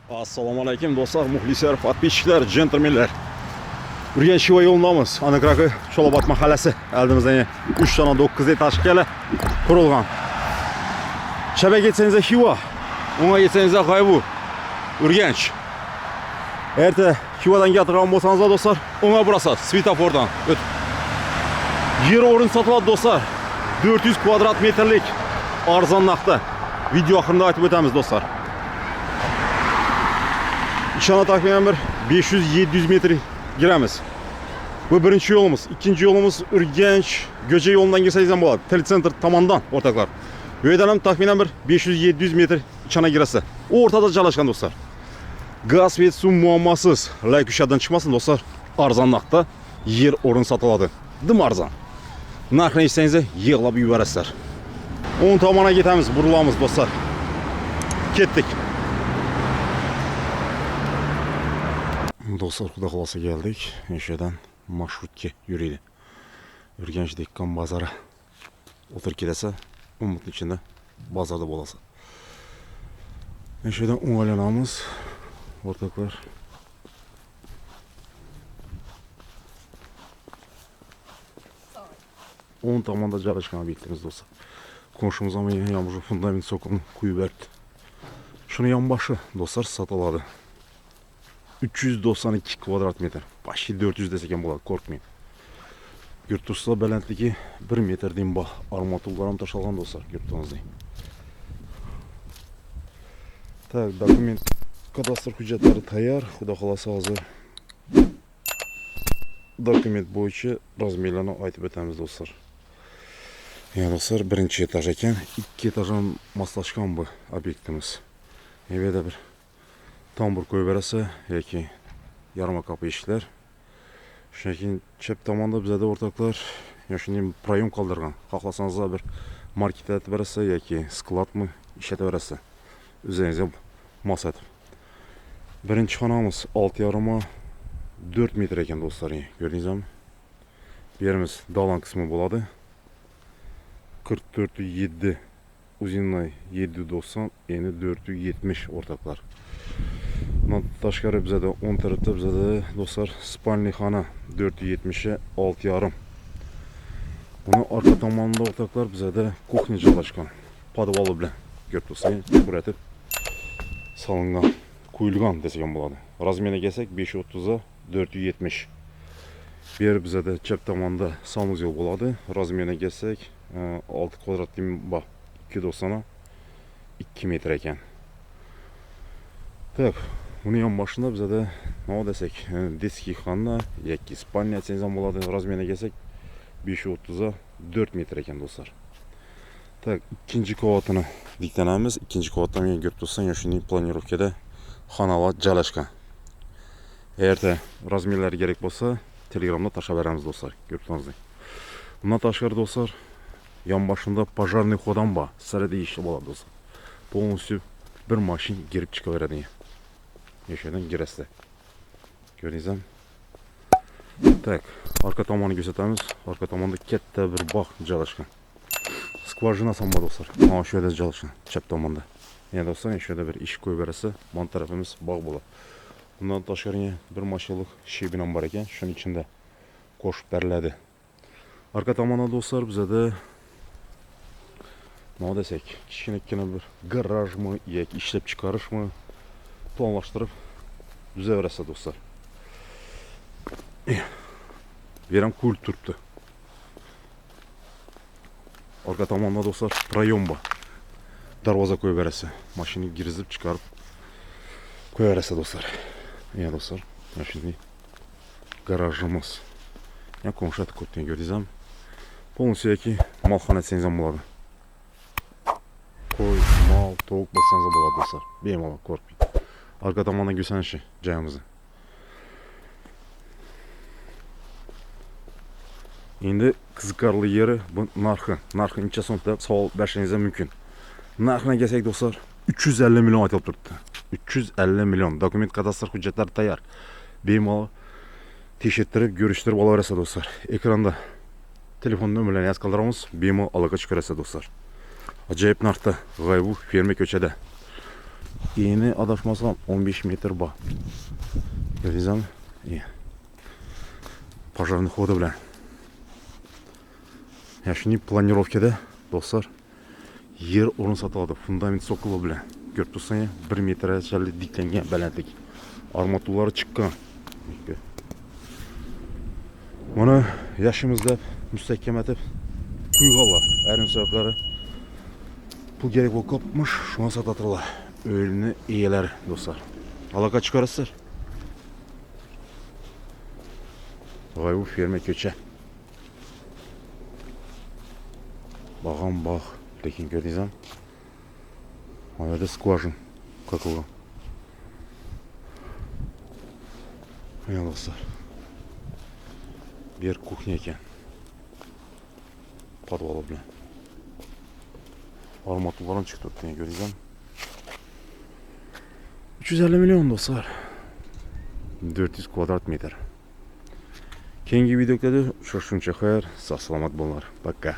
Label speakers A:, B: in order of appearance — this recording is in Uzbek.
A: Assalomu alaykum do'stlar, muxlislar, podpisчиклар, jentelmenlar. Urganch Xiva yo'lidamiz. Aniqrog'i Cho'lobod mahallasi. Oldimizdan 3 dona 9 etash kela qurilgan. Shabaga ketsangiz Xiva, o'ngga ketsangiz G'aybu. Urganch. Erta Xivadan gapirgan bo'lsangiz do'stlar, o'ngga burasiz, svetofordan o'tib. Yer o'rin sotiladi do'stlar. 400 kvadrat metrlik arzon narxda. Video oxirida aytib o'tamiz do'stlar. İşana takriben bir 500-700 metre giremiz. Bu birinci yolumuz. İkinci yolumuz Urganch Göce yolundan girseyiz болады. Telecenter tamandan ortaklar. Öğedenim takriben bir 500-700 metre içana girese. O ortada çalışkan dostlar. Gaz ve su muammasız. Like uşadan çıkmasın dostlar. Arzanlıkta yer orun satıladı. Dım arzan. Nakne isteyinize yığılab yuvaraslar. Onun tamana gitemiz. Burulamız dostlar. Kettik. Dostlar, Xudo xolasa geldik. O'shadan marshrutga yuraydi. Urganch Dehqon bozori. O'tirib ketasa, 10 minut ichida bozorda bo'lasiz. O'shadan o'nglanamiz. O'rtoqlar. O'n tomonda joylashgan obyektimiz do'stlar. Qo'shnimiz ham yana fundament so'qini quyib berdi. Shuni yonboshi do'stlar sotiladi. 392 kvadrat metr. Başki 400 desek ham bo'ladi, qo'rqmang. Yurtusla balandligi 1 metrdan bor. Armaturlar ham tashalgan do'stlar, yurtingizda. Tak, dokument, kadastr hujjatlari tayyor. Xudo xolasa hozir dokument bo'yicha razmerlarni aytib o'tamiz do'stlar. Ya do'stlar, birinchi etaj ekan, 2 etajdan moslashgan bu obyektimiz. Evda bir tambur qo'yib berasa yoki yarma kapı eshiklar. Shundan chap tomonda bizda o'rtoqlar shunday proyom qoldirgan. Xohlasangiz bir market aytib berasa yoki skladmi ishlatib berasa. O'zingizga mosat. Birinchi xonamiz 6,5 4 metr ekan do'stlar. Ko'rdingizmi? Bu yerimiz dalan qismi bo'ladi. 44,7 uzunluğu 7,90 eni 4,70 o'rtoqlar. Bundan tashqari bizda 10 tarafda bizda do'stlar spalniy xona 470'e 6,5. Buni orqa tomonida o'rtoqlar bizda kuxnya joylashgan. Podvali bilan ko'rib tursangiz, quratib solingan, quyilgan desek ham bo'ladi. Razmeriga kelsak 530 ga 470. Bu yer bizda chap tomonda sanuzel bo'ladi. Razmeriga kelsak 6 kvadratdan bor. 290 ga 2 metr ekan. Tak, bunun yan başında bize de ne desek, diski xana yoki spalniya aytsangiz ham bo'ladi. Razmeriga kelsak 530'a 4 metr ekan do'stlar. Tak, ikinci qavatini diklanamiz. İkinci qavatdan men ko'rib tursan, shunday planirovkada xonalar joylashgan. Erta razmerlari kerak bo'lsa, Telegramda tashlab beramiz do'stlar. Ko'rib tursangiz. Bundan tashqari do'stlar, yan başında пожарный xodan bor. Sirada ish bo'ladi do'stlar. Полностью bir mashin girib chiqaveradi. Yaşadan girəsiz. Görürsünüz. Tak, arka tomonini ko'rsatamiz. Arka tomonda katta bir bog' joylashgan. Skvajina samba do'stlar. Mana shu yerda joylashgan, chap tomonda. Yana do'stlar, shu yerda bir ish qo'yib berasa, mon tarafimiz bog' bo'ladi. Bundan tashqari bir mashinalik shebinam bor ekan, shuning ichida qo'shib beriladi. Arka tomonda do'stlar bizda nima desek, kichkina bir garajmi yoki ishlab chiqarishmi planlashtirib düzəverəsə dostlar. Verəm kul turibdi. Arqa tomonda dostlar proyom bor. Darvoza qo'yib berəsə, maşını girizib chiqarib qo'yib berəsə dostlar. Ya dostlar, mana shunday garajimiz. Ya qo'mshati ko'pdan ko'rdingizmi? Полностью yoki molxona aytsangiz ham bo'ladi. Qo'y, mol, tovuq bo'lsangiz bo'ladi dostlar. Bemalol qo'rqmang. Arka tomondan görseniz joyimizni. Endi qiziqarli yeri bu narxi. Narxi necha so'm deb savol berishingiz mumkin. Narxini kelsak do'stlar, 350 million aytilib turibdi. 350 million. Dokument kadastr hujjatlari tayyor. Bemalol tekshirtirib, ko'rishtirib olaverasiz do'stlar. Ekranda telefon nomerlarini yozib qoldiramiz. Bemalol aloqa chiqarasiz do'stlar. Ajoyib narxda G'aybu ferma ko'chada. Eni adashmasam 15 metr bor. Ko'rdingizmi? Пожарный ходы bilan. Яшни планировкада достар yer o'rin sotiladi. Fundament soqili bilan. Ko'rib tursangiz 1 metrchalik diklangan balandlik. Armaturalari chiqqan. Mana yaşımızda müstehkem etib quyğanlar. Ayrim sebeplari pul gerek bo'lib qopmuş. Şuna satadırlar. Öylünü eyeler dostlar. Alaka çıkarırsın. Vay bu ferme köçe. Bağam bağ. Lekin gördüğünüz Orada skvajin kakılgan. Ya dostlar. Bir kuchnya ekan. Podvali bilan. Armaturlar chiqib turibdi, ko'rdingizmi? 350 milyon dostlar. 400 kvadrat metr. Keyingi videolarda shuncha xayr, sog' salomat bo'linglar. Пока.